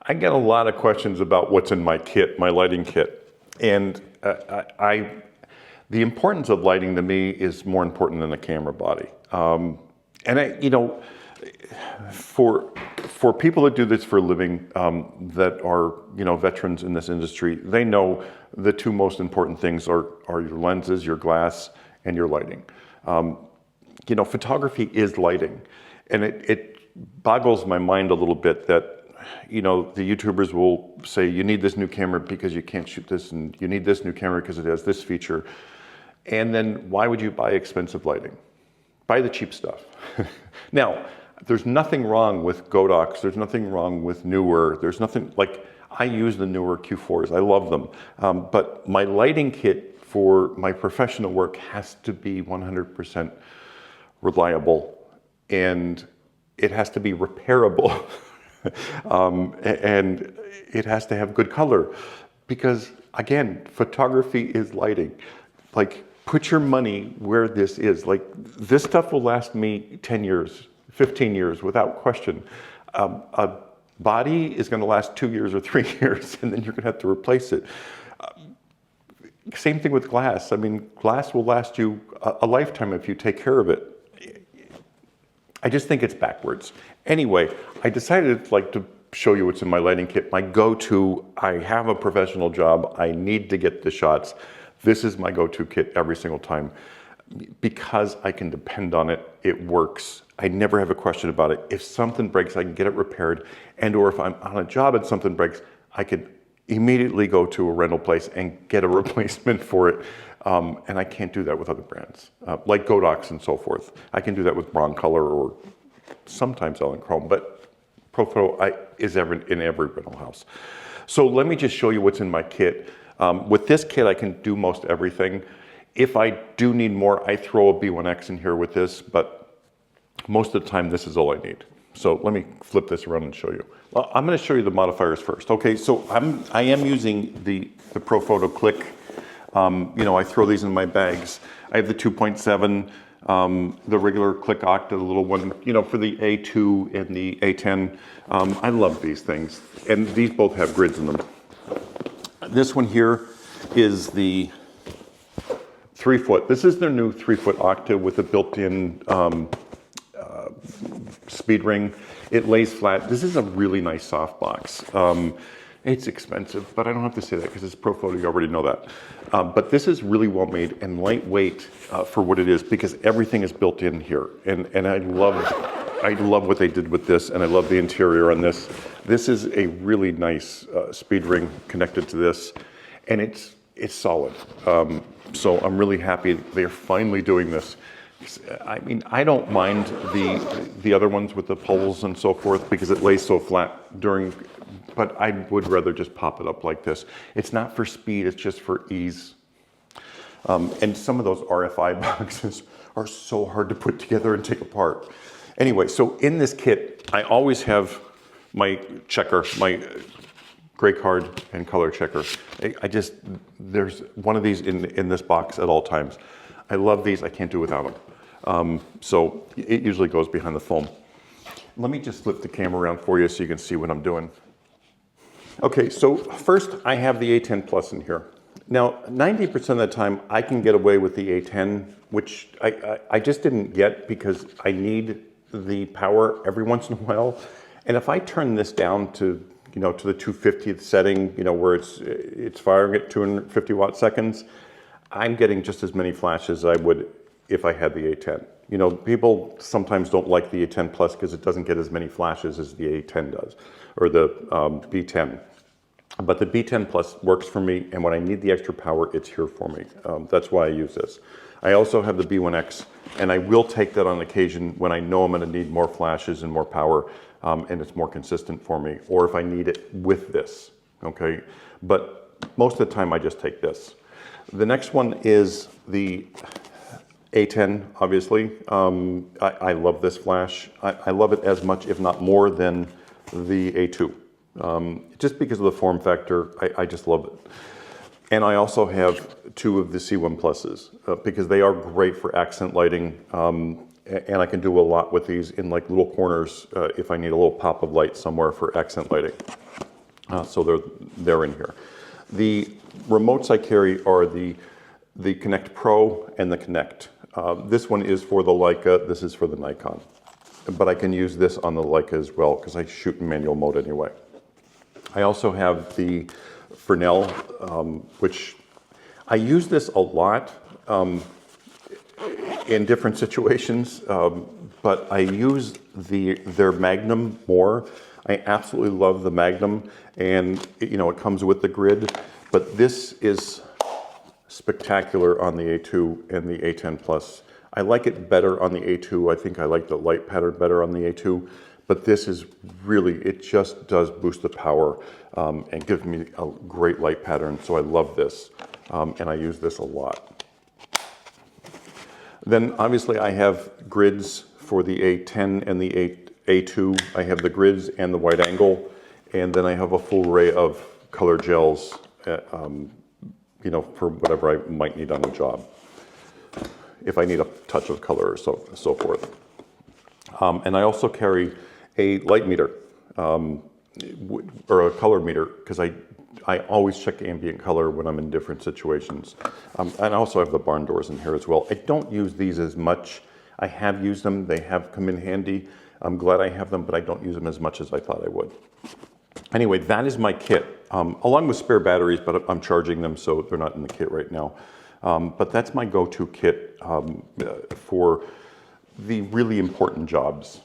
I get a lot of questions about what's in my kit, my lighting kit. And the importance of lighting to me is more important than the camera body. For people that do this for a living, that are, veterans in this industry, they know the two most important things are your lenses, your glass, and your lighting. Photography is lighting. And it boggles my mind a little bit that, the YouTubers will say, you need this new camera because you can't shoot this, and you need this new camera because it has this feature. And then why would you buy expensive lighting? Buy the cheap stuff. Now, there's nothing wrong with Godox. There's nothing wrong with Neewer. There's nothing, I use the Neewer Q4s. I love them. But my lighting kit for my professional work has to be 100% reliable, and it has to be repairable. And it has to have good color, because again, photography is lighting. Put your money where this is. This stuff will last me 10 years, 15 years without question. A body is going to last 2 years or 3 years, and then you're going to have to replace it. Same thing with glass. I mean, glass will last you a lifetime if you take care of it. I just think it's backwards. Anyway, I decided to show you what's in my lighting kit. My go-to, I have a professional job. I need to get the shots. This is my go-to kit every single time because I can depend on it. It works. I never have a question about it. If something breaks, I can get it repaired. Or if I'm on a job and something breaks, I could immediately go to a rental place and get a replacement for it. And I can't do that with other brands, like Godox and so forth. I can do that with Broncolor or sometimes Elinchrom, but Profoto is in every rental house. So let me just show you what's in my kit. With this kit, I can do most everything. If I do need more, I throw a B1X in here with this, but most of the time, this is all I need. So let me flip this around and show you. Well, I'm going to show you the modifiers first. Okay, so I am using the Profoto Click. I throw these in my bags. I have the 2.7, the regular Click Octa, the little one, for the A2 and the A10. I love these things, and these both have grids in them. This one here is the 3-foot. This is their new 3-foot Octa with a built-in speed ring. It lays flat. This is a really nice softbox. It's expensive, but I don't have to say that because it's Profoto. You already know that. But this is really well made and lightweight for what it is, because everything is built in here. And I love what they did with this, and I love the interior on this. This is a really nice speed ring connected to this, and it's solid. So I'm really happy they're finally doing this. I mean, I don't mind the other ones with the poles and so forth because it lays so flat but I would rather just pop it up like this. It's not for speed, it's just for ease. And some of those RFI boxes are so hard to put together and take apart. Anyway, so in this kit, I always have my checker, my gray card and color checker. There's one of these in this box at all times. I love these, I can't do without them. So it usually goes behind the foam. Let me just flip the camera around for you so you can see what I'm doing. Okay, so first I have the A10 Plus in here. Now, 90% of the time I can get away with the A10, which I just didn't get because I need the power every once in a while. And if I turn this down to, to the 250th setting, where it's firing at 250 watt seconds, I'm getting just as many flashes as I would if I had the A10. People sometimes don't like the A10 Plus because it doesn't get as many flashes as the A10 does, or the B10. But the B10 Plus works for me, and when I need the extra power, it's here for me. That's why I use this. I also have the B1X, and I will take that on occasion when I know I'm going to need more flashes and more power, and it's more consistent for me, or if I need it with this, okay? But most of the time, I just take this. The next one is the A10, obviously. I love this flash. I love it as much, if not more, than the A2. Just because of the form factor, I just love it. And I also have two of the C1 Pluses because they are great for accent lighting. And I can do a lot with these in like little corners if I need a little pop of light somewhere for accent lighting. So they're in here. The remotes I carry are the Connect Pro and the Connect. This one is for the Leica, this is for the Nikon. But I can use this on the Leica as well because I shoot in manual mode anyway. I also have the Fresnel, which I use this a lot in different situations, but I use their Magnum more. I absolutely love the Magnum, and it comes with the grid, but this is spectacular on the A2 and the A10 Plus. I like it better on the A2. I think I like the light pattern better on the A2, but this is really, it just does boost the power and gives me a great light pattern, so I love this, and I use this a lot. Then obviously I have grids for the A10 and the A2. I have the grids and the wide angle, and then I have a full array of color gels, for whatever I might need on the job. If I need a touch of color or so forth. And I also carry a light meter, or a color meter, because I always check ambient color when I'm in different situations. And I also have the barn doors in here as well. I don't use these as much. I have used them, they have come in handy. I'm glad I have them, but I don't use them as much as I thought I would. Anyway, that is my kit, along with spare batteries, but I'm charging them, so they're not in the kit right now. But that's my go-to kit for the really important jobs.